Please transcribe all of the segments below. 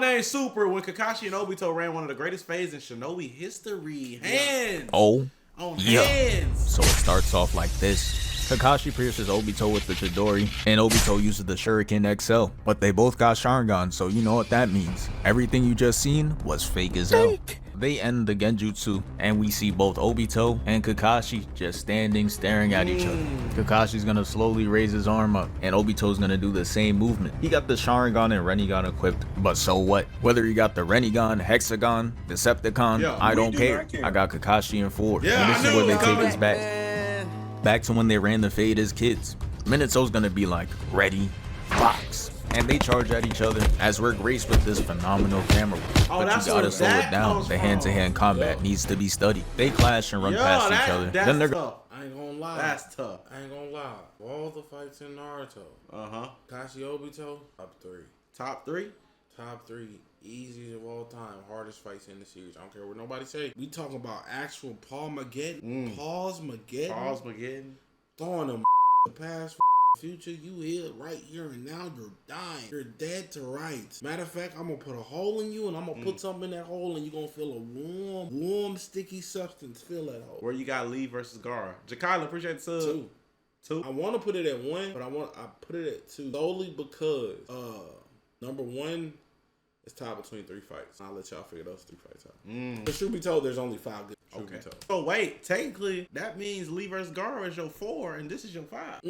Codename Super, when Kakashi and Obito ran one of the greatest phases in Shinobi history. Hands. Oh, on yeah. hands. So it starts off like this. Kakashi pierces Obito with the Chidori, and Obito uses the Shuriken XL. But they both got Sharingan, so you know what that means. Everything you just seen was fake as hell. They end the genjutsu, and we see both Obito and Kakashi just standing, staring at each other. Kakashi's gonna slowly raise his arm up, and Obito's gonna do the same movement. He got the Sharingan and Rinnegan equipped, but so what? Whether you got the Rinnegan, Hexagon, Decepticon, I don't care. I got Kakashi in 4. Yeah, and this is where they take us back to when they ran the Fade as kids. Minato's gonna be like, ready, box. And they charge at each other as we're graced with this phenomenal camera work. But you gotta slow it down. The hand-to-hand combat needs to be studied. They clash and run past each other. Then they're tough. I ain't gonna lie. That's tough. I ain't gonna lie. All the fights in Naruto. Kakashi Obito, top 3. Top 3? Top 3. Easiest of all time. Hardest fights in the series. I don't care what nobody say. We talking about actual Paul Mageddon. Paul's Mageddon. Throwing them the past future. You here right here and now. You're dying. You're dead to rights. Matter of fact, I'm gonna put a hole in you and I'm gonna put something in that hole and you're gonna feel a warm, sticky substance fill that hole. Where you got Lee versus Gaara. Jakila, appreciate the sub. 2. I want to put it at 1, but I put it at 2 solely because number 1 is tied between 3 fights. I'll let y'all figure those 3 fights out. But truth be told, there's only 5 good. Okay. So wait, technically that means Lee versus Gaara is your 4 and this is your 5.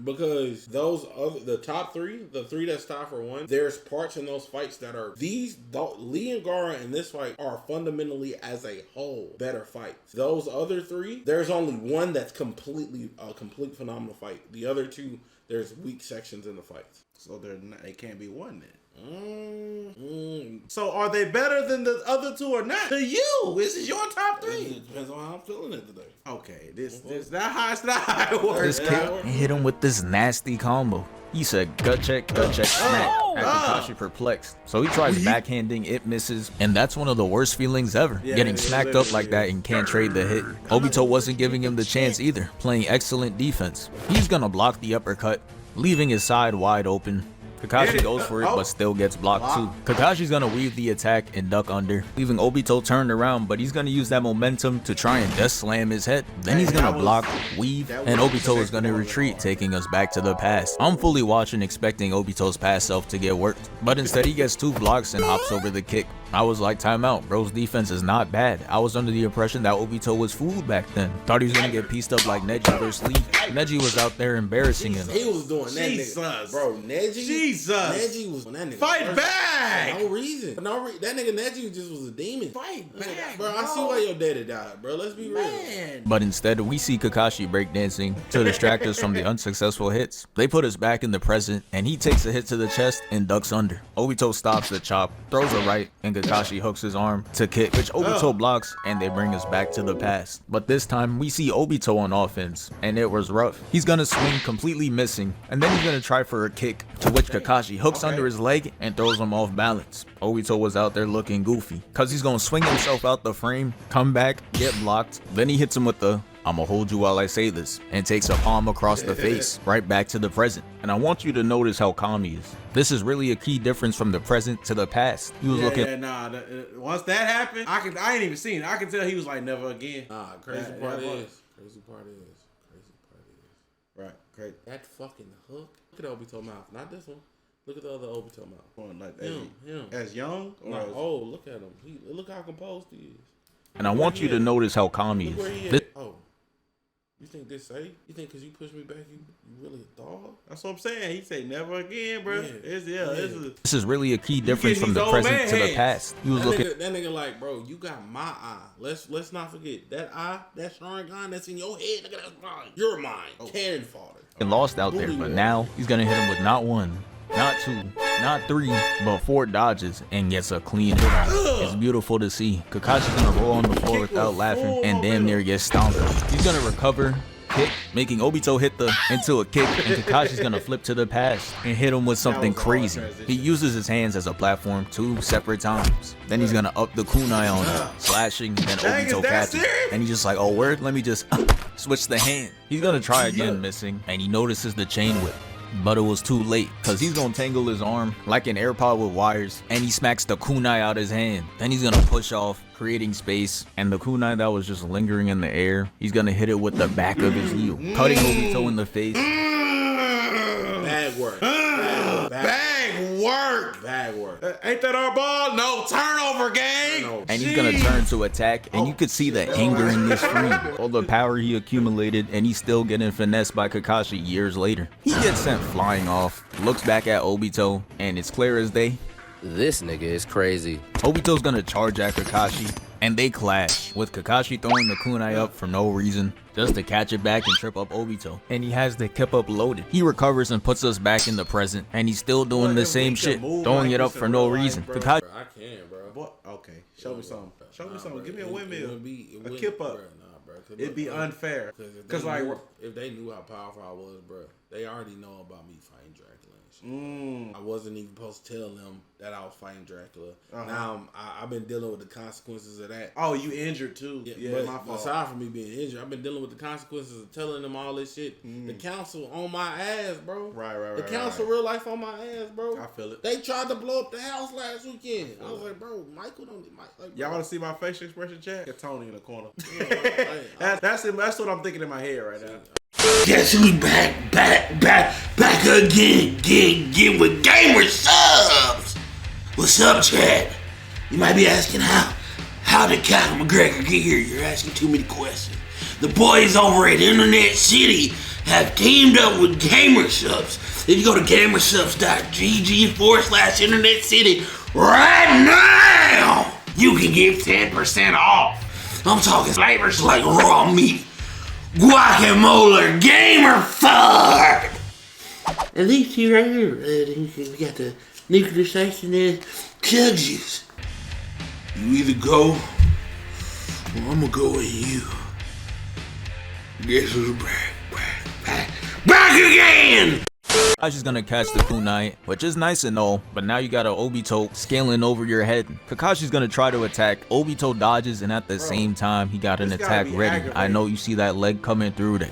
Because those the top 3, the 3 that's tied for 1, there's parts in those fights that are Lee and Gaara in this fight are fundamentally as a whole better fights. Those other 3, there's only one that's completely a complete phenomenal fight. The other 2, there's weak sections in the fights. So they can't be 1 then. So are they better than the other 2 or not? To you, this is your top 3. It depends on how I'm feeling it today. Okay, this not how it works. This kid hit him with this nasty combo. He said gut check, smack. At Kakashi perplexed. So he tries backhanding, it misses, and that's one of the worst feelings ever. Getting smacked up like that and can't trade the hit. Obito wasn't giving him the chance either, playing excellent defense. He's gonna block the uppercut, leaving his side wide open. Kakashi goes for it, but still gets blocked too. Kakashi's gonna weave the attack and duck under, leaving Obito turned around, but he's gonna use that momentum to try and death slam his head. Then he's gonna block, weave, and Obito is gonna retreat, taking us back to the past. I'm fully watching, expecting Obito's past self to get worked, but instead he gets 2 blocks and hops over the kick. I was like, timeout, bro's defense is not bad. I was under the impression that Obito was fooled back then. Thought he was gonna get pieced up like Neji versus Lee. Neji was out there embarrassing him. He was doing that nigga. Bro, Neji was on that nigga. Fight back! No reason. That nigga Neji just was a demon. Fight back, bro. I see why your daddy died, bro. Let's be real. But instead, we see Kakashi breakdancing to distract us from the unsuccessful hits. They put us back in the present, and he takes a hit to the chest and ducks under. Obito stops the chop, throws a right, and Kakashi hooks his arm to kick, which Obito blocks, and they bring us back to the past. But this time, we see Obito on offense, and it was rough. He's gonna swing completely missing, and then he's gonna try for a kick, to which Kakashi hooks under his leg and throws him off balance. Obito was out there looking goofy, cause he's gonna swing himself out the frame, come back, get blocked, then he hits him with the "I'ma hold you while I say this," and takes a palm across the face, right back to the present. And I want you to notice how calm he is. This is really a key difference from the present to the past. He was looking. Once that happened, I ain't even seen it. I can tell he was like, never again. Crazy part is. Right, great. That fucking hook. Look at Obito mouth, not this one. Look at the other Obito mouth. Like him. As young? Oh, look at him. Look how composed he is. And I want you to notice how calm he is. You think this safe? You think because you pushed me back, you really a dog? That's what I'm saying. He say never again, bro. This is really a key difference from the present to the past. He was looking. That nigga like, bro, you got my eye. Let's not forget that eye, that Sharingan that's in your head. Nigga, that's mine. You're mine. Cannon fodder. And lost out there, but now he's gonna hit him with not 1, not 2, not 3, but 4 dodges and gets a clean hit on him. It's beautiful to see. Kakashi's gonna roll on the floor without laughing and damn near get stomped. He's gonna recover, kick, making Obito hit into a kick, and Kakashi's gonna flip to the past and hit him with something crazy. He uses his hands as a platform 2 separate times. Then he's gonna up the kunai on him, slashing, then Obito catches. And he's just like, oh word, let me just switch the hand. He's gonna try again, missing, and he notices the chain whip. But it was too late, cause he's gonna tangle his arm like an AirPod with wires, and he smacks the kunai out his hand. Then he's gonna push off, creating space, and the kunai that was just lingering in the air, he's gonna hit it with the back of his heel, cutting Obito in the face. Bad work. Bag work. Bad work. Ain't that our ball? No, turnover, gang. And he's gonna turn to attack, and you could see the anger in this frame. All the power he accumulated, and he's still getting finessed by Kakashi years later. He gets sent flying off, looks back at Obito, and it's clear as day. This nigga is crazy. Obito's gonna charge at Kakashi, and they clash, with Kakashi throwing the kunai up for no reason, just to catch it back and trip up Obito. And he has the kip up loaded. He recovers and puts us back in the present, and he's still doing the same shit, throwing it up for no reason. Kakashi, I can, bro. What? Okay, show me something. Show me something. Give me a windmill. It A kip up. Bro, It'd be unfair. Cause like, if they knew how powerful I was, bro, they already know about me fighting Dracula and shit. I wasn't even supposed to tell them that I was fighting Dracula. Now I've been dealing with the consequences of that. Oh, you injured too? Yeah, my fault. aside from me being injured, I've been dealing with the consequences of telling them all this shit. The council on my ass, bro. Right. The council real life on my ass, bro. I feel it. They tried to blow up the house last weekend. I was like, bro, Michael don't. Like, Y'all want to see my facial expression, chat? Get Tony in the corner. That's That's what I'm thinking in my head right now. Guess who's back again with Gamer Supps. What's up, chat? You might be asking how did Kyle McGregor get here? You're asking too many questions. The boys over at InternetCity have teamed up with Gamer Supps. If you go to gamersupps.gg/InternetCity right now, you can get 10% off. I'm talking flavors like raw meat, guacamole, gamer fart. And these two right here, we got the nuclear section and chug juice. You either go, or I'm gonna go with you. Guess who's back again? Kakashi's gonna catch the kunai, which is nice and all, but now you got an Obito scaling over your head. Kakashi's gonna try to attack, Obito dodges, and at the same time, he got an attack ready. I know you see that leg coming through there.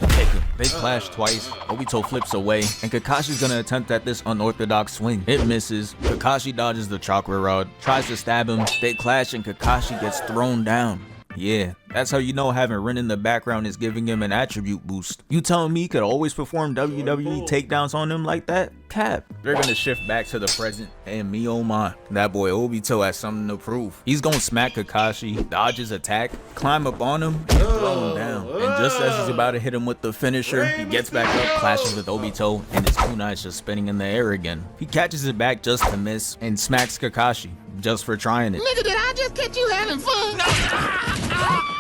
They clash twice, Obito flips away, and Kakashi's gonna attempt at this unorthodox swing. It misses, Kakashi dodges the chakra rod, tries to stab him, they clash and Kakashi gets thrown down. Yeah, that's how you know having Rin in the background is giving him an attribute boost. You telling me he could always perform WWE takedowns on him like that? Cap. They're gonna shift back to the present, and me oh my, that boy Obito has something to prove. He's gonna smack Kakashi, dodge his attack, climb up on him, and throw him down. And just as he's about to hit him with the finisher, he gets back up, clashes with Obito, and his kunai is just spinning in the air again. He catches it back just to miss, and smacks Kakashi, just for trying it. Nigga, did I just catch you having fun?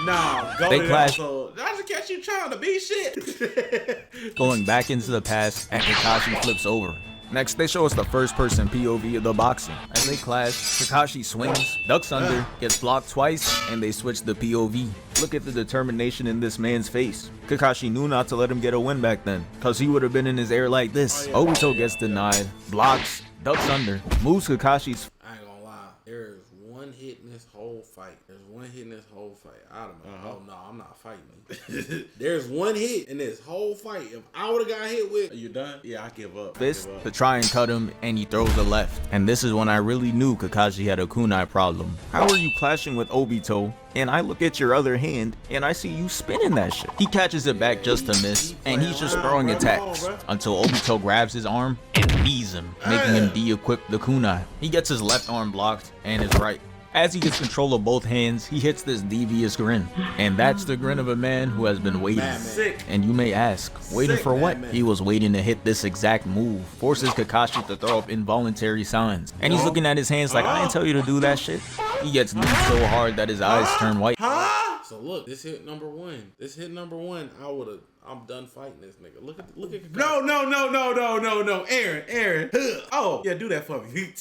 Nah, go They to clash. I just catch you trying to be shit. Going back into the past, and Kakashi flips over. Next, they show us the first-person POV of the boxing. As they clash, Kakashi swings, ducks under, gets blocked twice, and they switch the POV. Look at the determination in this man's face. Kakashi knew not to let him get a win back then, cause he would have been in his air like this. Obito gets denied, blocks, ducks under, moves Kakashi's. I ain't gonna lie. There is one hit in this whole fight. There's one hit in this whole fight. I don't know. Oh no, I'm not fighting. There's one hit in this whole fight. If I would have got hit with, Are you done? Yeah, I give up. Fist to try and cut him, and he throws a left. And this is when I really knew Kakashi had a kunai problem. How are you clashing with Obito, and I look at your other hand, and I see you spinning that shit? He catches it back just to miss, and he's just throwing attacks until Obito grabs his arm and knees him, making him de-equip the kunai. He gets his left arm blocked and his right. As he gets control of both hands, he hits this devious grin. And that's the grin of a man who has been waiting. And you may ask, waiting for what? He was waiting to hit this exact move. Forces Kakashi to throw up involuntary signs. And he's looking at his hands like, I didn't tell you to do that shit. He gets kneed so hard that his eyes turn white. so look, this hit number one. I'm done fighting this nigga. Look at Kakashi. No. Aaron. Oh, yeah, do that for me.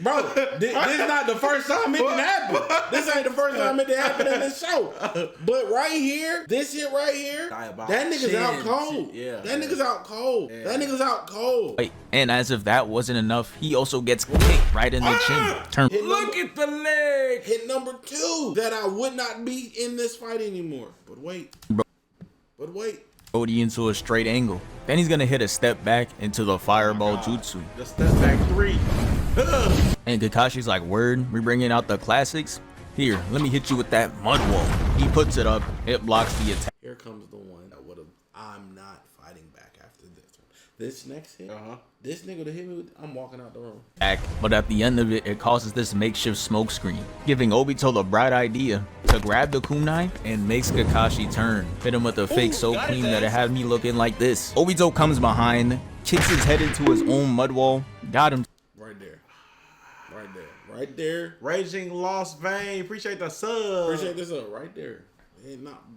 Bro, this is not the first time it can happen. This ain't the first time it can happen in this show. But right here, this hit right here, that nigga's out cold. Yeah. That nigga's out cold. Yeah. That nigga's out cold. Wait, and as if that wasn't enough, he also gets kicked right in the chin. Look at the leg. Hit number 2 that I would not be in this fight anymore. But wait. Odie into a straight angle. Then he's gonna hit a step back into the fireball jutsu. The step back 3. And Kakashi's like, word, we bringing out the classics? Here, let me hit you with that mud wall. He puts it up, it blocks the attack. Here comes the one that would have. I'm not fighting back after this one. This next hit, this nigga to hit me with, I'm walking out the room. But at the end of it, it causes this makeshift smoke screen, giving Obito the bright idea to grab the kunai and makes Kakashi turn. Hit him with a fake so clean that it had me looking like this. Obito comes behind, kicks his head into his own mud wall, got him. Right there. Right there. Right there. Raging Lost Vein. Appreciate the sub. Appreciate this up. Right there.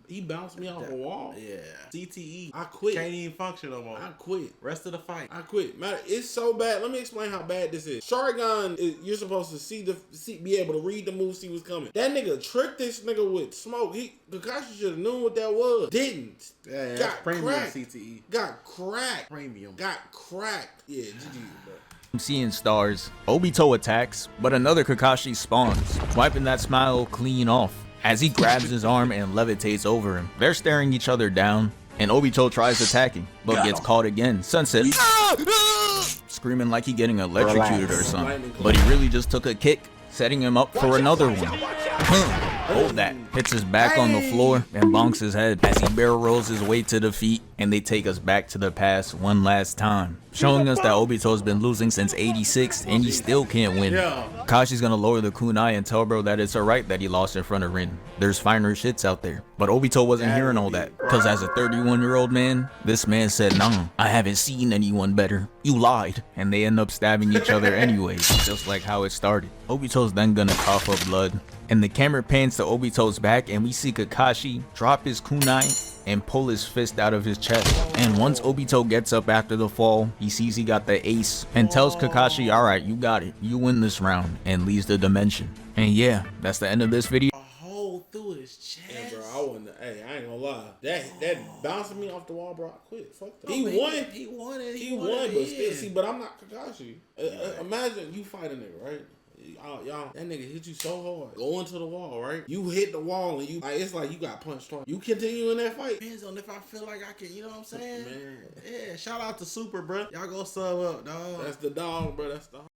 He bounced me off a wall. Yeah. CTE. I quit. Can't even function no more. I quit. Rest of the fight. I quit. Man, it's so bad. Let me explain how bad this is. Sharingan, you're supposed to be able to read the moves he was coming. That nigga tricked this nigga with smoke. Kakashi should have known what that was. Didn't. Yeah, got premium cracked. CTE. Got cracked. Premium. Got cracked. Yeah, GG, bro. I'm seeing stars. Obito attacks, but another Kakashi spawns, wiping that smile clean off as he grabs his arm and levitates over him. They're staring each other down, and Obito tries attacking, but gets caught again. Sunset, screaming like he getting electrocuted or something. But he really just took a kick, setting him up for another one. Hold that. Hits his back on the floor and bonks his head as he barrel rolls his way to defeat, and they take us back to the past one last time, showing us that Obito's been losing since 86 and he still can't win. Kakashi's gonna lower the kunai and tell bro that it's alright that he lost in front of Rin. There's finer shits out there. But Obito wasn't hearing all that, cause as a 31-year-old man, this man said, nah, I haven't seen anyone better. You lied. And they end up stabbing each other anyways, just like how it started. Obito's then gonna cough up blood, and the camera pans to Obito's back and we see Kakashi drop his kunai and pull his fist out of his chest. And once Obito gets up after the fall, he sees he got the ace and tells Kakashi, alright, you got it, you win this round, and leaves the dimension. And yeah, that's the end of this video. A hole through his chest. Yeah, bro, I wouldn't. Hey, I ain't gonna lie. That bouncing me off the wall, bro. I quit. Fuck that. He won. He won it. He won, but still, see, but I'm not Kakashi. Imagine you fight a nigga, right? Y'all, that nigga hit you so hard. Go into the wall, right? You hit the wall and it's like you got punched twice. You continue in that fight. Depends on if I feel like I can, you know what I'm saying? Man. Yeah, shout out to Super, bro. Y'all go sub up, dog. That's the dog, bro. That's the